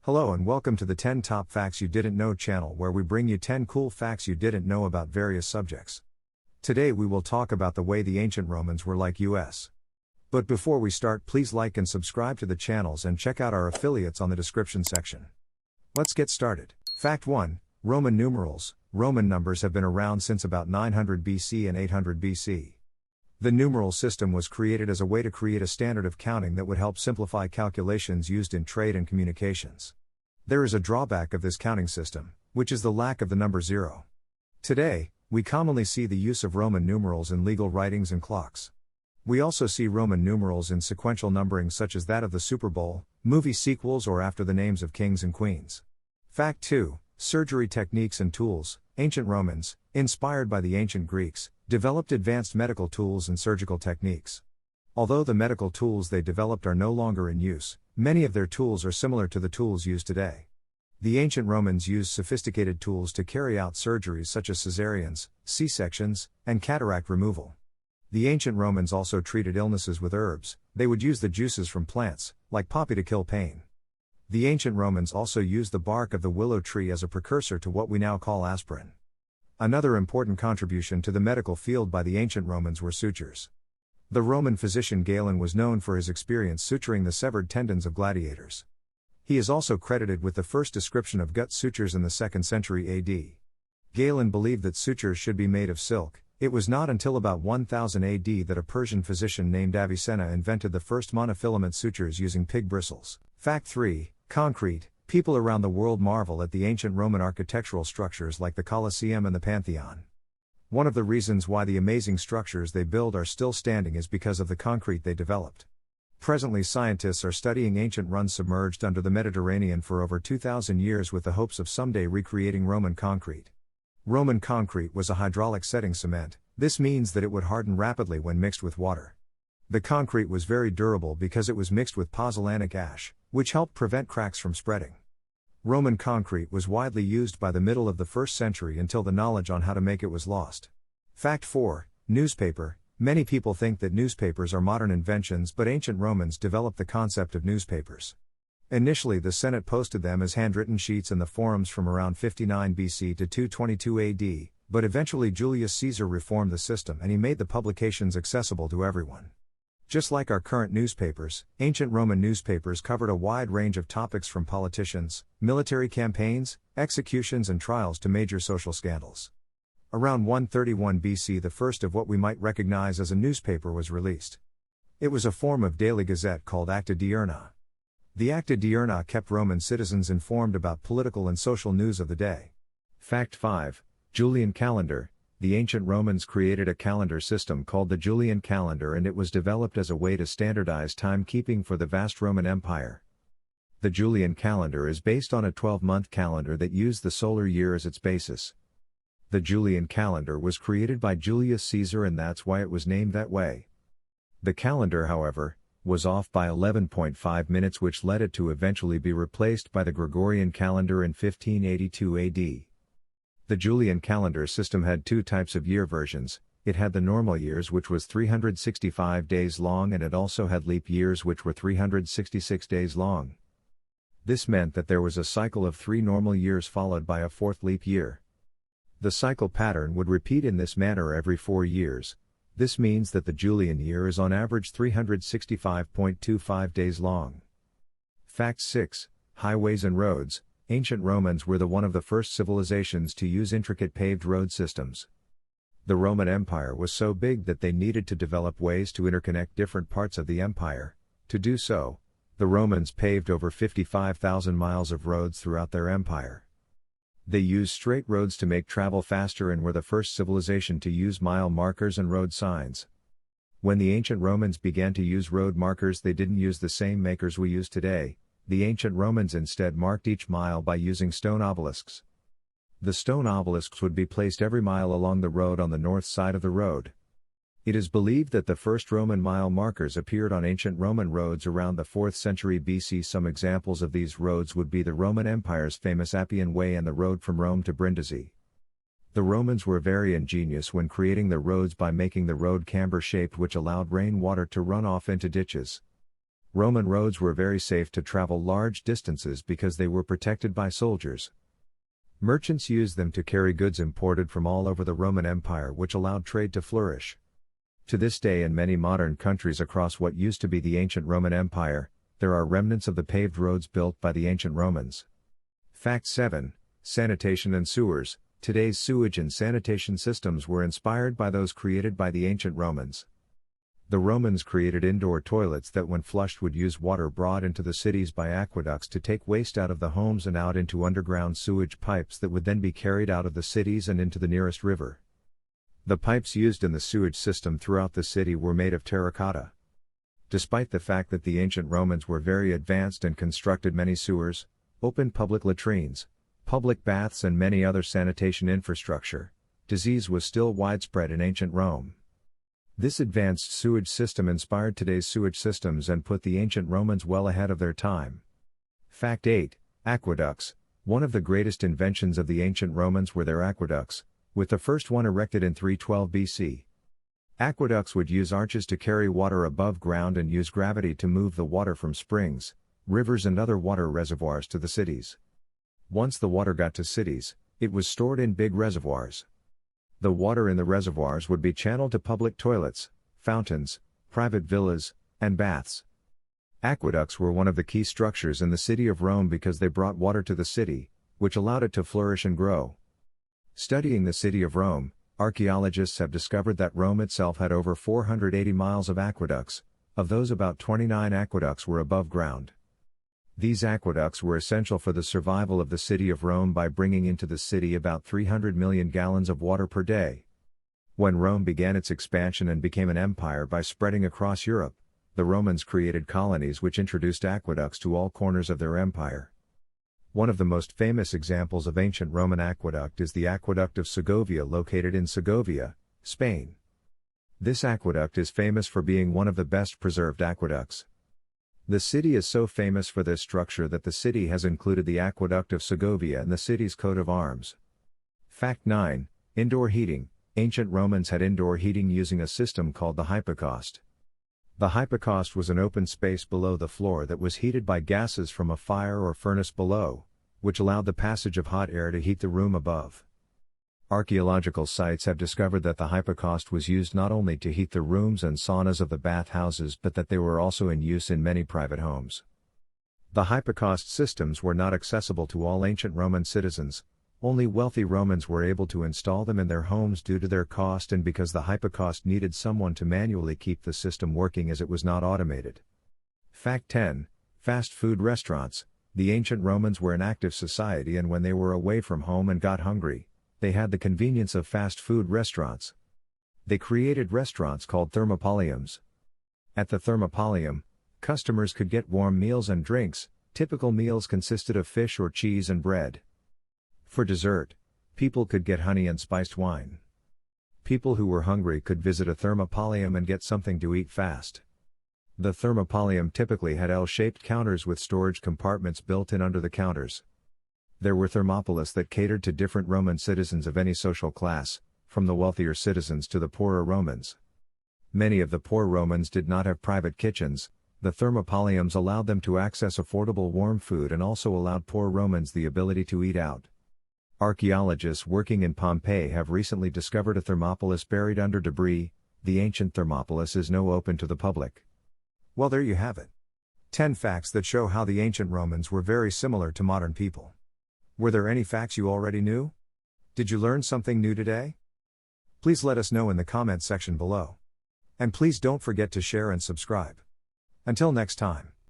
Hello and welcome to the 10 Top Facts You Didn't Know channel, where we bring you 10 cool facts you didn't know about various subjects. Today we will talk about the way the ancient Romans were like us. But before we start, please like and subscribe to the channels and check out our affiliates on the description section. Let's get started. Fact 1. Roman numerals. Roman numbers have been around since about 900 BC and 800 BC. The numeral system was created as a way to create a standard of counting that would help simplify calculations used in trade and communications. There is a drawback of this counting system, which is the lack of the number 0. Today, we commonly see the use of Roman numerals in legal writings and clocks. We also see Roman numerals in sequential numbering, such as that of the Super Bowl, movie sequels, or after the names of kings and queens. Fact 2. Surgery techniques and tools. Ancient Romans, inspired by the ancient Greeks, developed advanced medical tools and surgical techniques. Although the medical tools they developed are no longer in use, many of their tools are similar to the tools used today. The ancient Romans used sophisticated tools to carry out surgeries such as cesareans, C-sections, and cataract removal. The ancient Romans also treated illnesses with herbs. They would use the juices from plants, like poppy, to kill pain. The ancient Romans also used the bark of the willow tree as a precursor to what we now call aspirin. Another important contribution to the medical field by the ancient Romans were sutures. The Roman physician Galen was known for his experience suturing the severed tendons of gladiators. He is also credited with the first description of gut sutures in the 2nd century AD. Galen believed that sutures should be made of silk. It was not until about 1000 AD that a Persian physician named Avicenna invented the first monofilament sutures using pig bristles. Fact 3. Concrete. People around the world marvel at the ancient Roman architectural structures like the Colosseum and the Pantheon. One of the reasons why the amazing structures they build are still standing is because of the concrete they developed. Presently, scientists are studying ancient runs submerged under the Mediterranean for over 2,000 years with the hopes of someday recreating Roman concrete. Roman concrete was a hydraulic setting cement. This means that it would harden rapidly when mixed with water. The concrete was very durable because it was mixed with pozzolanic ash, which helped prevent cracks from spreading. Roman concrete was widely used by the middle of the 1st century until the knowledge on how to make it was lost. Fact 4. Newspaper. Many people think that newspapers are modern inventions, but ancient Romans developed the concept of newspapers. Initially, the Senate posted them as handwritten sheets in the forums from around 59 BC to 222 AD, but eventually Julius Caesar reformed the system and he made the publications accessible to everyone. Just like our current newspapers, ancient Roman newspapers covered a wide range of topics from politicians, military campaigns, executions and trials to major social scandals. Around 131 BC, the first of what we might recognize as a newspaper was released. It was a form of daily gazette called Acta Diurna. The Acta Diurna kept Roman citizens informed about political and social news of the day. Fact 5. Julian calendar. The ancient Romans created a calendar system called the Julian calendar, and it was developed as a way to standardize timekeeping for the vast Roman Empire. The Julian calendar is based on a 12-month calendar that used the solar year as its basis. The Julian calendar was created by Julius Caesar, and that's why it was named that way. The calendar, however, was off by 11.5 minutes, which led it to eventually be replaced by the Gregorian calendar in 1582 AD. The Julian calendar system had two types of year versions. It had the normal years, which was 365 days long, and it also had leap years, which were 366 days long. This meant that there was a cycle of 3 normal years followed by a 4th leap year. The cycle pattern would repeat in this manner every 4 years. This means that the Julian year is on average 365.25 days long. Fact 6. Highways and roads. Ancient Romans were one of the first civilizations to use intricate paved road systems. The Roman Empire was so big that they needed to develop ways to interconnect different parts of the empire. To do so, the Romans paved over 55,000 miles of roads throughout their empire. They used straight roads to make travel faster and were the first civilization to use mile markers and road signs. When the ancient Romans began to use road markers, they didn't use the same makers we use today. The ancient Romans instead marked each mile by using stone obelisks. The stone obelisks would be placed every mile along the road on the north side of the road. It is believed that the first Roman mile markers appeared on ancient Roman roads around the 4th century BC. Some examples of these roads would be the Roman Empire's famous Appian Way and the road from Rome to Brindisi. The Romans were very ingenious when creating the roads by making the road camber-shaped, which allowed rainwater to run off into ditches. Roman roads were very safe to travel large distances because they were protected by soldiers. Merchants used them to carry goods imported from all over the Roman Empire, which allowed trade to flourish. To this day, in many modern countries across what used to be the ancient Roman Empire, there are remnants of the paved roads built by the ancient Romans. Fact 7. Sanitation and sewers. Today's sewage and sanitation systems were inspired by those created by the ancient Romans. The Romans created indoor toilets that, when flushed, would use water brought into the cities by aqueducts to take waste out of the homes and out into underground sewage pipes that would then be carried out of the cities and into the nearest river. The pipes used in the sewage system throughout the city were made of terracotta. Despite the fact that the ancient Romans were very advanced and constructed many sewers, open public latrines, public baths and many other sanitation infrastructure, disease was still widespread in ancient Rome. This advanced sewage system inspired today's sewage systems and put the ancient Romans well ahead of their time. Fact 8. Aqueducts. One of the greatest inventions of the ancient Romans were their aqueducts, with the first one erected in 312 BC. Aqueducts would use arches to carry water above ground and use gravity to move the water from springs, rivers and other water reservoirs to the cities. Once the water got to cities, it was stored in big reservoirs. The water in the reservoirs would be channeled to public toilets, fountains, private villas, and baths. Aqueducts were one of the key structures in the city of Rome because they brought water to the city, which allowed it to flourish and grow. Studying the city of Rome, archaeologists have discovered that Rome itself had over 480 miles of aqueducts. Of those, about 29 aqueducts were above ground. These aqueducts were essential for the survival of the city of Rome by bringing into the city about 300 million gallons of water per day. When Rome began its expansion and became an empire by spreading across Europe, the Romans created colonies which introduced aqueducts to all corners of their empire. One of the most famous examples of ancient Roman aqueduct is the Aqueduct of Segovia, located in Segovia, Spain. This aqueduct is famous for being one of the best preserved aqueducts. The city is so famous for this structure that the city has included the Aqueduct of Segovia in the city's coat of arms. Fact 9. Indoor heating. Ancient Romans had indoor heating using a system called the hypocaust. The hypocaust was an open space below the floor that was heated by gases from a fire or furnace below, which allowed the passage of hot air to heat the room above. Archaeological sites have discovered that the hypocaust was used not only to heat the rooms and saunas of the bathhouses but that they were also in use in many private homes. The hypocaust systems were not accessible to all ancient Roman citizens. Only wealthy Romans were able to install them in their homes due to their cost and because the hypocaust needed someone to manually keep the system working as it was not automated. Fact 10. Fast food restaurants. The ancient Romans were an active society, and when they were away from home and got hungry, they had the convenience of fast food restaurants. They created restaurants called thermopoliums. At the thermopolium, customers could get warm meals and drinks. Typical meals consisted of fish or cheese and bread. For dessert, people could get honey and spiced wine. People who were hungry could visit a thermopolium and get something to eat fast. The thermopolium typically had L-shaped counters with storage compartments built in under the counters. There were thermopolis that catered to different Roman citizens of any social class, from the wealthier citizens to the poorer Romans. Many of the poor Romans did not have private kitchens. The thermopoliums allowed them to access affordable warm food and also allowed poor Romans the ability to eat out. Archaeologists working in Pompeii have recently discovered a thermopolis buried under debris. The ancient thermopolis is now open to the public. Well, there you have it. 10 facts that show how the ancient Romans were very similar to modern people. Were there any facts you already knew? Did you learn something new today? Please let us know in the comments section below. And please don't forget to share and subscribe. Until next time.